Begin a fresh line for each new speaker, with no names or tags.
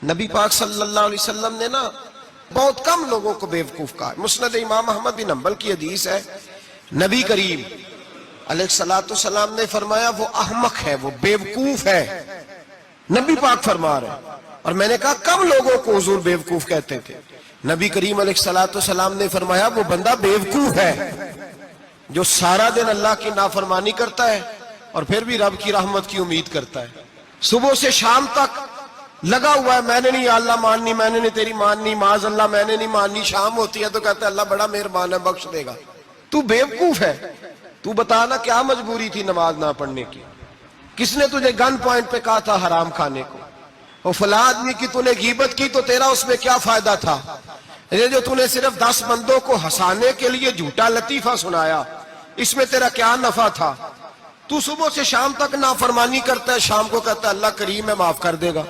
نبی پاک صلی اللہ علیہ وسلم نے نا بہت کم لوگوں کو بیوقوف کہا. مسند امام احمد بن حنبل کی حدیث ہے, نبی کریم علیہ السلام نے فرمایا وہ احمق ہے, وہ بیوقوف ہے. نبی پاک فرما رہے ہیں. اور میں نے کہا کم لوگوں کو حضور بیوقوف کہتے تھے. نبی کریم علیہ السلام نے فرمایا وہ بندہ بیوقوف ہے جو سارا دن اللہ کی نافرمانی کرتا ہے اور پھر بھی رب کی رحمت کی امید کرتا ہے. صبح سے شام تک لگا ہوا ہے, میں نے نہیں اللہ ماننی, میں نے نہیں تیری ماننی, معاذ اللہ میں نے نہیں ماننی. شام ہوتی ہے تو کہتا ہے اللہ بڑا مہربان ہے بخش دے گا. تو بیوقوف ہے. تو بتانا کیا مجبوری تھی نماز نہ پڑھنے کی؟ کس نے تجھے گن پوائنٹ پہ کہا تھا حرام کھانے کو؟ وہ فلاں آدمی کی تو نے غیبت کی تو تیرا اس میں کیا فائدہ تھا؟ یہ جو تو نے صرف 10 بندوں کو ہنسانے کے لیے جھوٹا لطیفہ سنایا, اس میں تیرا کیا نفع تھا؟ تو صبح سے شام تک نافرمانی کرتا ہے, شام کو کہتا ہے اللہ کریم ہے معاف کر دے گا.